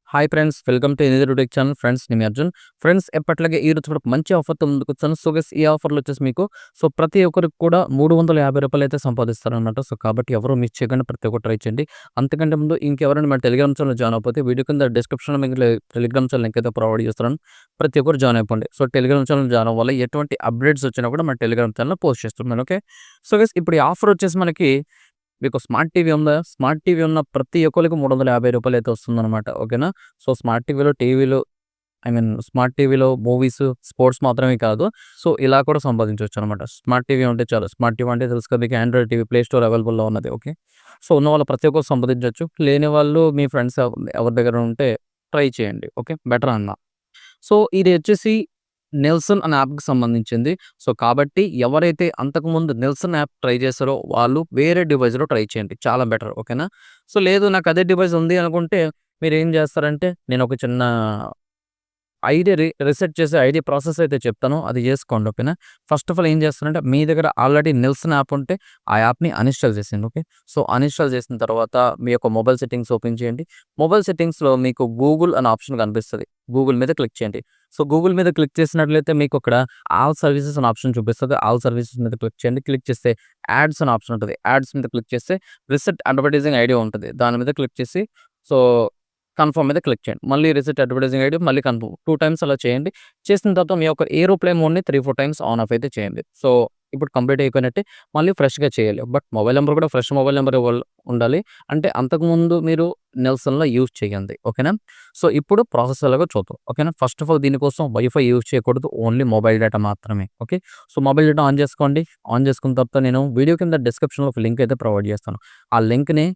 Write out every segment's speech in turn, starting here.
Hi friends, welcome to another YouTube channel. Friends, నేను మీ Arjun. Friends, ఎప్పట్లాగే ఈ రోజు కూడా మంచి ఆఫర్‌తో ముందుకొచ్చాను. సో గైస్, ఈ ఆఫర్‌లో వచ్చేసి మీకు ప్రతి ఒక్కరికి కూడా రూ. 350 అయితే సంపాదిస్తారనమాట. సో కాబట్టి ఎవరు మిస్ చేయకుండా ప్రతి ఒక్కరు ట్రై చేయండి. అంతకంటే ముందు ఇంకెవరైనా మన టెలిగ్రామ్ ఛానల్ జాయిన్ అవ్వకపోతే వీడియో కింద డిస్క్రిప్షన్‌లో మీకు టెలిగ్రామ్ ఛానల్ లింక్ అయితే ప్రొవైడ్ చేస్తున్నాను. ప్రతి ఒక్కరు జాయిన్ అయిపోండి. సో టెలిగ్రామ్ ఛానల్ జాయిన్ అవ్వాలి. ఎటువంటి అప్డేట్స్ వచ్చినా కూడా మన టెలిగ్రామ్ ఛానల్‌లో పోస్ట్ చేస్తున్నాను. ఓకే. సో గైస్, ఇప్పుడు ఈ ఆఫర్ వచ్చేసి మనకి మీకు స్మార్ట్ టీవీ ఉందా? స్మార్ట్ టీవీ ఉన్న ప్రతి ఒక్కళ్ళకి రూ. 350 అయితే వస్తుందనమాట. ఓకేనా. సో స్మార్ట్ టీవీలో స్మార్ట్ టీవీలో మూవీస్, స్పోర్ట్స్ మాత్రమే కాదు. సో ఇలా కూడా సంపాదించొచ్చనమాట. స్మార్ట్ టీవీ ఉంటే చాలు. స్మార్ట్ టీవీ అంటే తెలుసు కదా మీకు, ఆండ్రాయిడ్ టీవీ ప్లే స్టోర్ అవైలబుల్‌లో ఉన్నది. ఓకే. సో ఉన్నవాళ్ళు ప్రతి ఒక్కరు సంపాదించొచ్చు. లేని వాళ్ళు మీ ఫ్రెండ్స్ ఎవరి దగ్గర ఉంటే ట్రై చేయండి. ఓకే. బెటర్ అన్న. సో ఇది వచ్చేసి నెల్సన్ అనే యాప్‌కి సంబంధించింది. సో కాబట్టి ఎవరైతే అంతకుముందు నెల్సన్ యాప్ ట్రై చేశారో వాళ్ళు వేరే డివైస్‌లో ట్రై చేయండి. చాలా బెటర్. ఓకేనా. సో లేదు నాకు అదే డివైస్ ఉంది అనుకుంటే మీరేం చేస్తారంటే నేను ఒక చిన్న ఐడీ రీసెట్ చేసే ఐడీ ప్రాసెస్ అయితే చెప్తాను. అది చేసుకోండి. ఓకేనా. ఫస్ట్ ఆఫ్ ఆల్ ఏం చేస్తారంటే మీ దగ్గర ఆల్రెడీ నెల్సన్ యాప్ ఉంటే ఆ యాప్‌ని అన్‌ఇన్‌స్టాల్ చేసేయండి. ఓకే. సో అన్‌ఇన్‌స్టాల్ చేసిన తర్వాత మీ యొక్క మొబైల్ సెట్టింగ్స్ ఓపెన్ చేయండి. మొబైల్ సెట్టింగ్స్‌లో మీకు గూగుల్ అనే ఆప్షన్ కనిపిస్తది. గూగుల్ మీద క్లిక్ చేయండి. సో గూగుల్ మీద క్లిక్ చేసినట్లయితే మీకు అక్కడ ఆల్ సర్వీసెస్ అనే ఆప్షన్ చూపిస్తది. ఆల్ సర్వీసెస్ మీద క్లిక్ చేయండి. క్లిక్ చేస్తే యాడ్స్ అనే ఆప్షన్ ఉంటది. యాడ్స్ మీద క్లిక్ చేస్తే రిసెట్ అడ్వర్టైజింగ్ ఐడీ ఉంటది. దాని మీద క్లిక్ చేసి సో కన్ఫర్మ్ మీద క్లిక్ చేయండి. మళ్ళీ రిసెట్ అడ్వర్టైజింగ్ ఐడీ మళ్ళీ కన్ఫర్మ్ 2 టైమ్స్ అలా చేయండి. చేసిన తర్వాత మీ యొక్క ఏరోప్లేన్ మోడ్‌ని 3, 4 టైమ్స్ ఆన్ ఆఫ్ అయితే చేయండి. సో ఇప్పుడు కంప్లీట్ అయిపోయినట్టే. మళ్ళీ ఫ్రెష్‌గా చేయాలి. బట్ మొబైల్ నంబర్ కూడా ఫ్రెష్ మొబైల్ నంబర్ ఉండాలి. అంటే అంతకుముందు మీరు నెల్సన్‌లో యూజ్ చేయండి. ఓకేనా. సో ఇప్పుడు ప్రాసెస్ ఎలాగో చూద్దాం. ఓకేనా. ఫస్ట్ ఆఫ్ ఆల్ దీనికోసం వైఫై యూజ్ చేయకూడదు. ఓన్లీ మొబైల్ డేటా మాత్రమే. Okay. So mobile data on చేసుకోండి. ఆన్ చేసుకున్న తర్వాత నేను వీడియో కింద డిస్క్రిప్షన్‌లో ఒక లింక్ అయితే ప్రొవైడ్ చేస్తాను. ఆ లింక్‌ని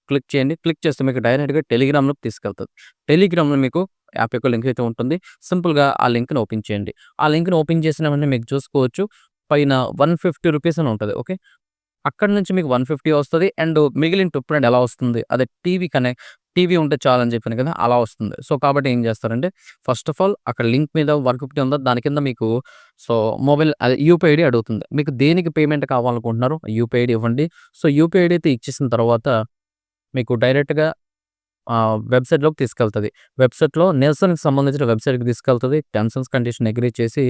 క్లిక్ చేయండి. క్లిక్ చేస్తే మీకు డైరెక్ట్‌గా టెలిగ్రామ్‌లోకి తీసుకెళ్తది. టెలిగ్రామ్‌లో మీకు యాప్ యొక్క లింక్ అయితే ఉంటుంది. సింపుల్‌గా ఆ లింక్‌ని ఓపెన్ చేయండి. ఆ లింక్‌ని ఓపెన్ చేసిన వెంటనే మీకు చూసుకోవచ్చు పైన రూ. 150 అని ఉంటది. ఓకే. అక్కడి నుంచి మీకు 150 వస్తది. అండ్ మిగిలిన పెట్టుబడి ఎలా వస్తుంది? అదే టీవీ ఉంటే చాలని చెప్పాను కదా! అలా వస్తుంది. సో కాబట్టి ఏం చేస్తారంటే ఫస్ట్ ఆఫ్ ఆల్ అక్కడ లింక్ మీద 150 ఉందా దాని కింద మీకు సో మొబైల్ అదే యూపీఐ ఐడీ అడుగుతుంది. మీకు దేనికి పేమెంట్ కావాలనుకుంటున్నారో యూపీఐ ఐడీ ఇవ్వండి. సో యూపీఐ ఐడీ అయితే ఇచ్చేసిన తర్వాత మీకు డైరెక్ట్‌గా వెబ్‌సైట్‌లోకి తీసుకెళ్తది. వెబ్‌సైట్‌లో నెల్సన్‌కి సంబంధించిన వెబ్‌సైట్‌కి తీసుకెళ్తది. టర్మ్స్ అండ్ కండిషన్ అగ్రీ చేసి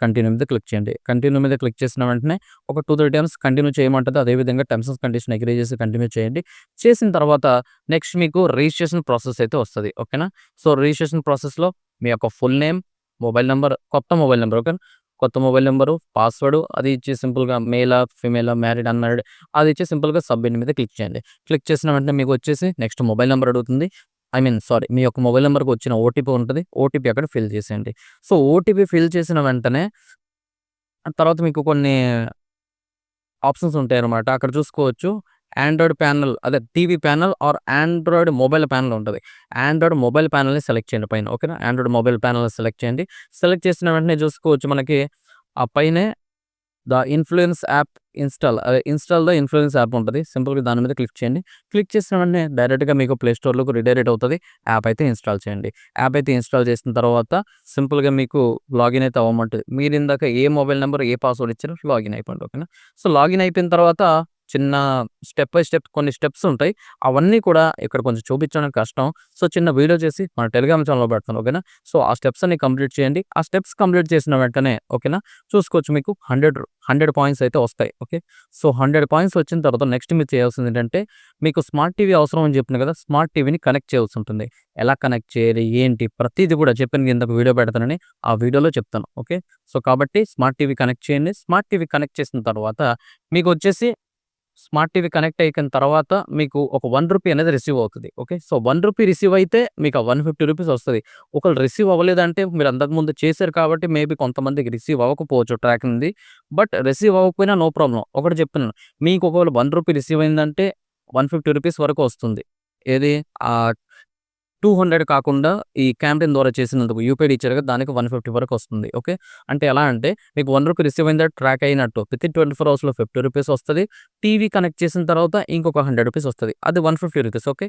కంటిన్యూ మీద క్లిక్ చేయండి. కంటిన్యూ మీద క్లిక్ చేసిన వెంటనే ఒక 2, 3 టైమ్స్ కంటిన్యూ చేయమంటది. అదేవిధంగా టర్మ్స్ అండ్ కండిషన్ అగ్రీ చేసి కంటిన్యూ చేయండి. చేసిన తర్వాత నెక్స్ట్ మీకు రిజిస్ట్రేషన్ ప్రాసెస్ అయితే వస్తది. ఓకేనా. సో రిజిస్ట్రేషన్ ప్రాసెస్‌లో మీ యొక్క ఫుల్ నేమ్, మొబైల్ నంబర్, కొత్త మొబైల్ నంబర్ ఓకేనా. కొత్త మొబైల్ నంబరు, పాస్వర్డ్ అది ఇచ్చి సింపుల్‌గా మేలా, ఫీమేలా, మ్యారీడ్, అన్‌మ్యారీడ్ అది ఇచ్చి సింపుల్‌గా సబ్మిట్ మీద క్లిక్ చేయండి. క్లిక్ చేసిన వెంటనే మీకు వచ్చేసి నెక్స్ట్ మొబైల్ నంబర్ అడుగుతుంది. సారీ, మీ యొక్క మొబైల్ నంబర్‌కి వచ్చిన ఓటీపీ ఉంటది. ఓటీపీ అక్కడ ఫిల్ చేసేయండి. సో ఓటీపీ ఫిల్ చేసిన వెంటనే తర్వాత మీకు కొన్ని ఆప్షన్స్ ఉంటాయన్నమాట. అక్కడ చూసుకోవచ్చు. ఆండ్రాయిడ్ ప్యానెల్ అదే TV panel are Android mobile panel ఉంటది. ఆండ్రాయిడ్ మొబైల్ ప్యానెల్‌ని సెలెక్ట్ చేయండి పైన. ఓకేనా. ఆండ్రాయిడ్ మొబైల్ ప్యానెల్‌ని సెలెక్ట్ చేయండి. సెలెక్ట్ చేసిన వెంటనే చూసుకోవచ్చు మనకి ఆ పైనే the influence app install the influence app ఉంటది. సింపుల్‌గా దాని మీద క్లిక్ చేయండి. క్లిక్ చేసిన వెంటనే డైరెక్ట్‌గా మీకు ప్లే స్టోర్‌లోకి రీడైరెక్ట్ అవుతది. యాప్ అయితే ఇన్‌స్టాల్ చేయండి. యాప్ అయితే ఇన్‌స్టాల్ చేసిన తర్వాత సింపుల్‌గా మీకు లాగిన్ అయితే అవ్వమంటది. మీరిందాక ఏ మొబైల్ నంబర్, ఏ పాస్వర్డ్ ఇచ్చారో లాగిన్ అయిపోండి. ఓకేనా. సో లాగిన్ అయిపోయిన తర్వాత చిన్న స్టెప్ బై స్టెప్ కొన్ని స్టెప్స్ ఉంటాయి. అవన్నీ కూడా ఇక్కడ కొంచెం చూపించడం కష్టం. సో చిన్న వీడియో చేసి మన టెలిగ్రామ్ ఛానెల్‌లో పెడతాను. ఓకేనా. సో ఆ స్టెప్స్ అన్ని కంప్లీట్ చేయండి. ఆ స్టెప్స్ కంప్లీట్ చేసిన వెంటనే ఓకేనా చూసుకోవచ్చు మీకు 100 పాయింట్స్ అయితే వస్తాయి. ఓకే. సో 100 పాయింట్స్ వచ్చిన తర్వాత నెక్స్ట్ మీరు చేయాల్సింది ఏంటంటే మీకు స్మార్ట్ టీవీ అవసరం అని చెప్పాను కదా! స్మార్ట్ టీవీని కనెక్ట్ చేయాల్సి ఉంటుంది. ఎలా కనెక్ట్ చేయాలి? ఏంటి? ప్రతీది కూడా చెప్పాను ఇందాక వీడియో పెడతానని. ఆ వీడియోలో చెప్తాను. ఓకే. సో కాబట్టి స్మార్ట్ టీవీ కనెక్ట్ చేయండి. స్మార్ట్ టీవీ కనెక్ట్ చేసిన తర్వాత మీకొచ్చేసి స్మార్ట్ టీవీ కనెక్ట్ అయిన తర్వాత మీకు ఒక రూ. 1 అనేది రిసీవ్ అవుతది. ఓకే. సో రూ. 1 రిసీవ్ అయితే మీకు ఆ రూ. 150 వస్తది. ఒకవేళ రిసీవ్ అవ్వలేదంటే మీరు అంతకుముందు చేశారు కాబట్టి మేబీ కొంతమందికి రిసీవ్ అవ్వకపోవచ్చు ట్రాకింగ్‌ది. బట్ రిసీవ్ అవ్వకపోయినా నో ప్రాబ్లమ్. ఒకటి చెప్తున్నాను. మీకు ఒకవేళ రూ. 1 రిసీవ్ అయిందంటే రూ. 150 వరకు వస్తుంది. ఏది ఆహ్ 200 కాకుండా ఈ క్యాంపెయిన్ ద్వారా చేసినందుకు యూపీఐ ఇచ్చారు కదా! దానికి 150 వరకు వస్తుంది. ఓకే. అంటే ఎలా అంటే మీకు రూ. 1 రిసీవ్ అయిందా ట్రాక్ అయినట్టు. వితిన్ 24 అవర్స్‌లో రూ. 50 వస్తది. టీవీ కనెక్ట్ చేసిన తర్వాత ఇంకొక రూ. 100 వస్తది. అది రూ. 150 ఓకే.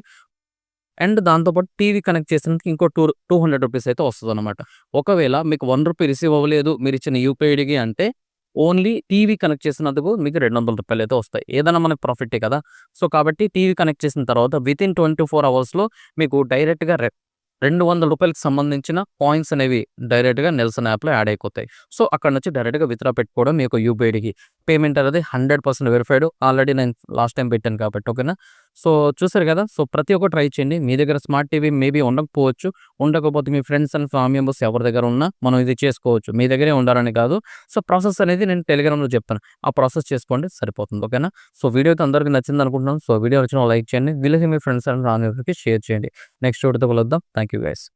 అండ్ దాంతో పాటు టీవీ కనెక్ట్ చేసినందుకు ఇంకో రూ. 200 అయితే వస్తదనమాట. ఒకవేళ మీకు రూ. 1 రిసీవ్ అవ్వలేదు మీరిచ్చిన యూపీఐ ఐడీకి అంటే ఓన్లీ టీవీ కనెక్ట్ చేసినందుకు మీకు రూ. 200 అయితే వస్తాయి. ఏదైనా మనకు ప్రాఫిట్టే కదా! సో కాబట్టి టీవీ కనెక్ట్ చేసిన తర్వాత వితిన్ 24 అవర్స్‌లో మీకు డైరెక్ట్‌గా రూ. 200కి సంబంధించిన కాయిన్స్ అనేవి డైరెక్ట్‌గా నెల్సన్ యాప్‌లో యాడ్ అయిపోతాయి. సో, అక్కడి నుంచి డైరెక్ట్‌గా విత్‌డ్రా పెట్టుకోవడం మీ యొక్క యూపీఐ ఐడీకి. పేమెంట్ అనేది 100% వెరిఫైడ్. ఆల్రెడీ నేను లాస్ట్ టైమ్ పెట్టాను కాబట్టి ఓకేనా. సో, చూసారు కదా! సో, ప్రతి ఒక్కటి ట్రై చేయండి. మీ దగ్గర స్మార్ట్ టీవీ మేబీ ఉండకపోవచ్చు. ఉండకపోతే మీ ఫ్రెండ్స్ అండ్ ఫ్యామిలీ మెంబర్స్ ఎవరి దగ్గర ఉన్నా మనం ఇది చేసుకోవచ్చు. మీ దగ్గరే ఉండాలని కాదు. సో, ప్రాసెస్ అనేది నేను టెలిగ్రామ్‌లో చెప్తాను. ఆ ప్రాసెస్ చేసుకోండి సరిపోతుంది. ఓకేనా. సో, వీడియో అయితే అందరికీ నచ్చిందనుకుంటున్నాను. సో, వీడియో నచ్చిన లైక్ చేయండి. వీలైతే మీ ఫ్రెండ్స్ అండ్ ఫ్యామిలీ మెంబర్స్‌కి షేర్ చేయండి. నెక్స్ట్ వీడియోతో కలుద్దాం. Thank you guys.